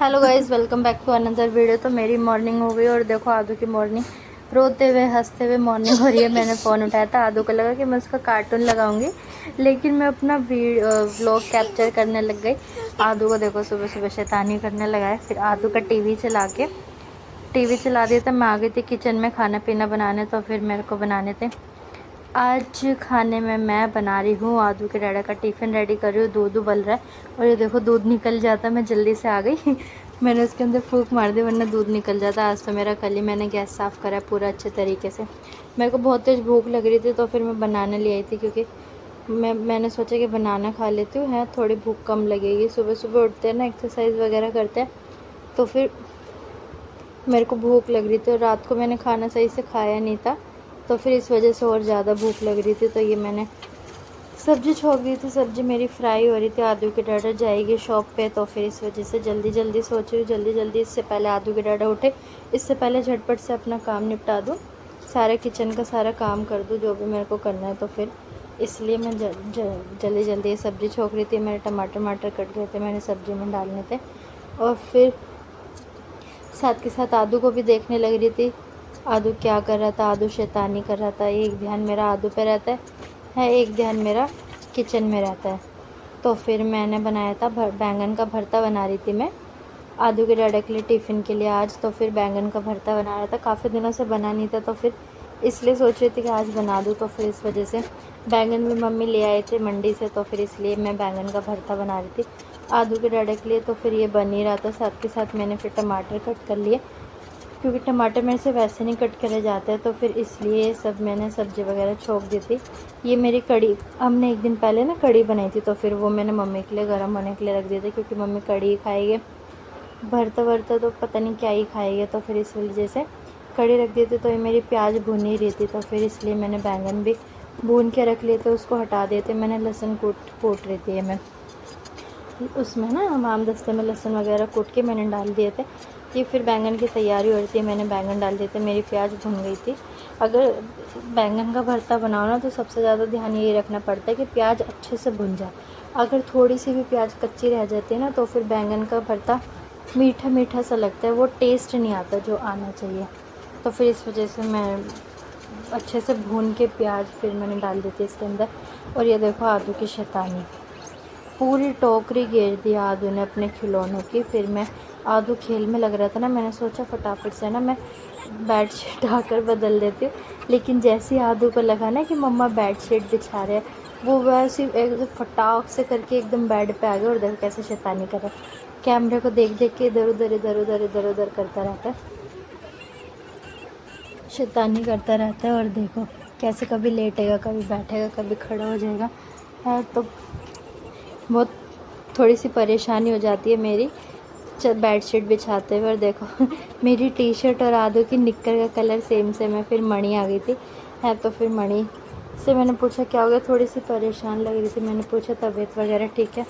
Hello guys, welcome back to another video. तो मेरी morning हो गई और देखो आदू की मॉर्निंग, रोते हुए हंसते हुए मॉर्निंग हो रही है। मैंने फ़ोन उठाया था, आदू को लगा कि मैं उसका कार्टून लगाऊंगी, लेकिन मैं अपना व्लॉग कैप्चर करने लग गई। आदू को देखो सुबह सुबह शैतानी करने लगा है। फिर आदू का टीवी चला दिया था। मैं आ गई थी किचन में खाना पीना बनाने, तो फिर मेरे को बनाने थे आज खाने में। मैं बना रही हूँ आदू के डैडा का टिफ़िन रेडी कर रही हूँ। दूध उबल रहा है और ये देखो दूध निकल जाता। मैं जल्दी से आ गई मैंने उसके अंदर फूंक मार दी, वरना दूध निकल जाता। आज तो मेरा कल ही मैंने गैस साफ़ करा है पूरा अच्छे तरीके से। मेरे को बहुत तेज़ भूख लग रही थी, तो फिर मैं बनाने ले आई थी, क्योंकि मैंने सोचा कि बनाना खा लेती हूँ, है थोड़ी भूख कम लगेगी। सुबह सुबह उठते हैं ना, एक्सरसाइज वगैरह करते हैं, तो फिर मेरे को भूख लग रही थी। और रात को मैंने खाना सही से खाया नहीं था, तो फिर इस वजह से और ज़्यादा भूख लग रही थी। तो ये मैंने सब्ज़ी छोड़ दी थी। सब्ज़ी मेरी फ्राई हो रही थी। आदू की डाटा जाएगी शॉप पे, तो फिर इस वजह से जल्दी जल्दी सोच रही हूँ, जल्दी जल्दी इससे पहले आदू की डाटा उठे, इससे पहले झटपट से अपना काम निपटा दूँ, सारे किचन का सारा काम कर दूँ जो भी मेरे को करना है। तो फिर इसलिए मैं जल्दी जल्दी ये सब्ज़ी छोक रही थी। मेरे टमाटर कट गए थे, मैंने सब्ज़ी में डालने थे। और फिर साथ के साथ आदू को भी देखने लग रही थी, आदू क्या कर रहा था। आदू शैतानी कर रहा था। एक ध्यान मेरा आदू पे रहता है, एक ध्यान मेरा किचन में रहता है। तो फिर मैंने बनाया था बैंगन का भरता बना रही थी मैं आदू के डैडा के लिए टिफ़िन के लिए आज। तो फिर बैंगन का भरता बना रहा था, काफ़ी दिनों से बना नहीं था, तो फिर इसलिए सोच रही थी कि आज बना दूँ। तो फिर इस वजह से बैंगन भी मम्मी ले आए थे मंडी से, तो फिर इसलिए मैं बैंगन का भरता बना रही थी आदू के डैडा के लिए। तो फिर ये बन ही रहा था। साथ के साथ मैंने फिर टमाटर कट कर लिए, क्योंकि टमाटर मेरे से वैसे नहीं कट करे जाते हैं, तो फिर इसलिए सब मैंने सब्ज़ी वगैरह छोंक दी थी। ये मेरी कड़ी, हमने एक दिन पहले ना कड़ी बनाई थी, तो फिर वो मैंने मम्मी के लिए गर्म होने के लिए रख दी थी, क्योंकि मम्मी कड़ी ही खाएगी, भरता भरता तो पता नहीं क्या ही खाएगी। तो फिर इस वजह से कड़ी रख दी थी। तो ये मेरी प्याज भुन ही रही थी, तो फिर इसलिए मैंने बैंगन भी भून के रख लिए थे, उसको हटा दिए थे। मैंने लहसुन कूट रही थी मैं उसमें ना, आम दस्ते में लहसुन वगैरह कूट के मैंने डाल दिए थे। ये फिर बैंगन की तैयारी हो रही थी, मैंने बैंगन डाल दिए थे, मेरी प्याज भुन गई थी। अगर बैंगन का भरता बनाओ ना, तो सबसे ज़्यादा ध्यान ये रखना पड़ता है कि प्याज अच्छे से भुन जाए। अगर थोड़ी सी भी प्याज कच्ची रह जाती है ना, तो फिर बैंगन का भरता मीठा मीठा सा लगता है, वो टेस्ट नहीं आता जो आना चाहिए। तो फिर इस वजह से मैं अच्छे से भून के प्याज फिर मैंने डाल दी थी इसके अंदर। और ये देखो आलू की शैतानी, पूरी टोकरी घेर दी आदू ने अपने खिलौनों की। फिर मैं, आदू खेल में लग रहा था ना, मैंने सोचा फटाफट से ना मैं बेडशीट आकर बदल देती हूँ। लेकिन जैसे ही आदू को लगा ना कि मम्मा बेडशीट बिछा रहे हैं, वो वैसे एक फटाक से करके एकदम बेड पे आ गया। और देखो कैसे शैतानी कर रहा है, कैमरे को देख देख के इधर उधर इधर उधर इधर उधर करता रहता है, शैतानी करता रहता है। और देखो कैसे कभी लेटेगा, कभी बैठेगा, कभी खड़ा हो जाएगा। है तो बहुत थोड़ी सी परेशानी हो जाती है मेरी बेडशीट बिछाते हुए। और देखो मेरी टी शर्ट और आदू की निक्कर का कलर सेम सेम है। फिर मणि आ गई थी, है तो फिर मणि से मैंने पूछा क्या हो गया, थोड़ी सी परेशान लग रही थी। मैंने पूछा तबीयत वगैरह ठीक है,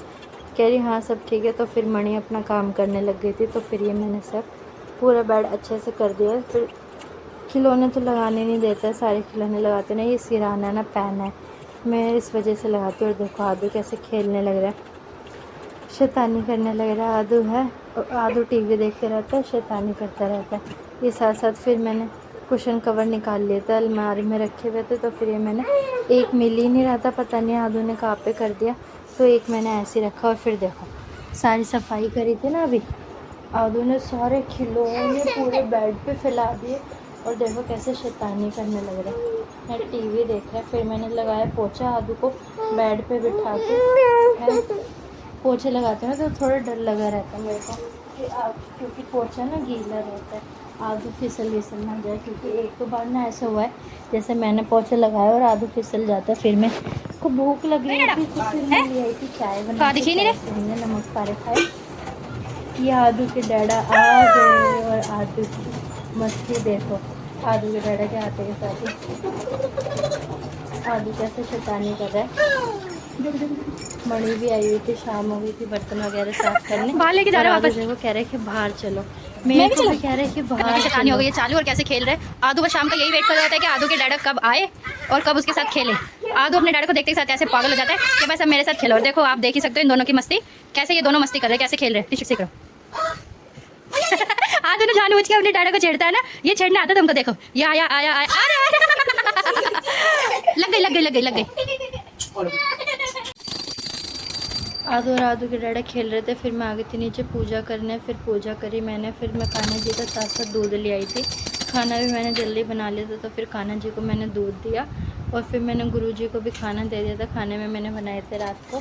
कह रही हाँ सब ठीक है। तो फिर मणि अपना काम करने लग गई थी। तो फिर ये मैंने सब पूरा बेड अच्छे से कर दिया। फिर खिलौने तो लगाने नहीं देता है, सारे खिलौने लगाते ना, ये सिराना ना पैन है, मैं इस वजह से लगाती हूँ। और देखो आदू कैसे खेलने लग रहा है, शैतानी करने लग रहा है आदू, है और आदू टीवी देखते रहता है, शैतानी करता रहता है। ये साथ साथ फिर मैंने कुशन कवर निकाल लिए थे, अलमारी में रखे हुए थे। तो फिर ये मैंने, एक मिल ही नहीं रहा था, पता नहीं आदू ने कहाँ पे कर दिया, तो एक मैंने ऐसे ही रखा। और फिर देखो सारी सफाई करी थी ना अभी, आदू ने सारे खिलौने पूरे बेड पे फैला दिए। और देखो कैसे शैतानी करने लग रहा है, मैं टीवी देख रहा है। फिर मैंने लगाया पोछा आदू को बेड पे बिठा के, है पोछे लगाते हैं ना, तो थोड़ा डर लगा रहता है मेरे को कि क्योंकि पोछा ना गीला रहता है, आदू फिसल ना जाए। क्योंकि एक दो बार ना ऐसा हुआ है, जैसे मैंने पोछा लगाया और आदू फिसल जाता है। फिर मैं को भूख लग रही थी, तो फिर मैं ले आई थी चाय बना के, चाय से हमने नमक पारे खाए। ये आदू के डैडा आ गए, और आदू की मस्ती देखो, आदू के डैडा के आते के साथ ही आदू कैसे शैतानी कर रहा है। मणि भी आई हुई थी, शाम हो गई थी, बर्तन वगैरह साफ करने, बाहर लेके जा रहा है वापस। देखो कह रहे कि बाहर चलो, मैं भी चलो, कह रहे कि बाहर शैतानी हो गई है चालू। और कैसे खेल रहे हैं आदू, बस शाम का यही वेट कर रहा होता है कि आदू के डैडा कब आए और कब उसके साथ खेले। आदू अपने डैडा को देखते के साथ ऐसे पागल हो जाता है कि बस अब मेरे साथ खेलो। और देखो आप देख ही सकते हो इन दोनों की मस्ती, कैसे ये दोनों मस्ती कर रहे हैं, कैसे खेल रहे हैं। टी-शर्ट सीख रहा आदू ने जानबूझ के अपने डाड़ा को छेड़ता है ना, ये छेड़ने आता तुमको, देखो ये आया आया आया, लग गई लग गई लग गई लग गई। आदू और आदू के डाड़ा खेल रहे थे, फिर मैं आ गई थी नीचे पूजा करने। फिर पूजा करी मैंने, फिर मैं कान्हा जी का साथ साथ दूध ले आई थी। खाना भी मैंने जल्दी बना लिया था, तो फिर कान्हा जी को मैंने दूध दिया और फिर मैंने गुरु जी को भी खाना दे दिया था। खाने में मैंने बनाए थे रात को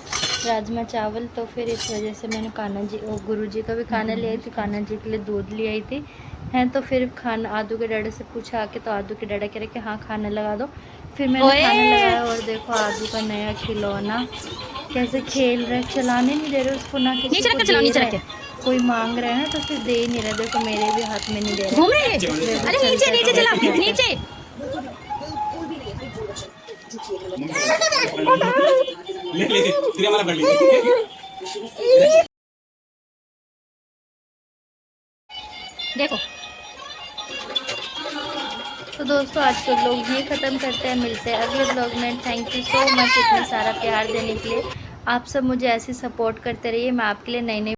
राजमा चावल, तो फिर इस वजह से मैंने कान्हा जी और गुरु जी का भी खाना ले आई थी, कान्हा जी के लिए दूध ले आई थी हैं। तो फिर खाना आदू के डाड़े से पूछा आके, तो आदू के डाड़ा कह रहे कि हाँ खाना लगा दो। फिर मैंने खाना लगाया और देखो आदू का नया खिलौना कैसे खेल रहे, चलाने नहीं दे रहे उसको ना, किसी नीचे को रख के चलाओ, दे नीचे रहे रख के। हैं। कोई मांग रहे हैं तो फिर दे ही नहीं रहे, देखो मेरे भी हाथ में नहीं दे रहे। घूम रही है, अरे नीचे नीचे चला, नीचे। देखो तो दोस्तों आज के लोग ये ख़त्म करते हैं, मिलते हैं अगले ब्लॉग में। थैंक यू सो मच इतना सारा प्यार देने के लिए। आप सब मुझे ऐसे सपोर्ट करते रहिए, मैं आपके लिए नई नई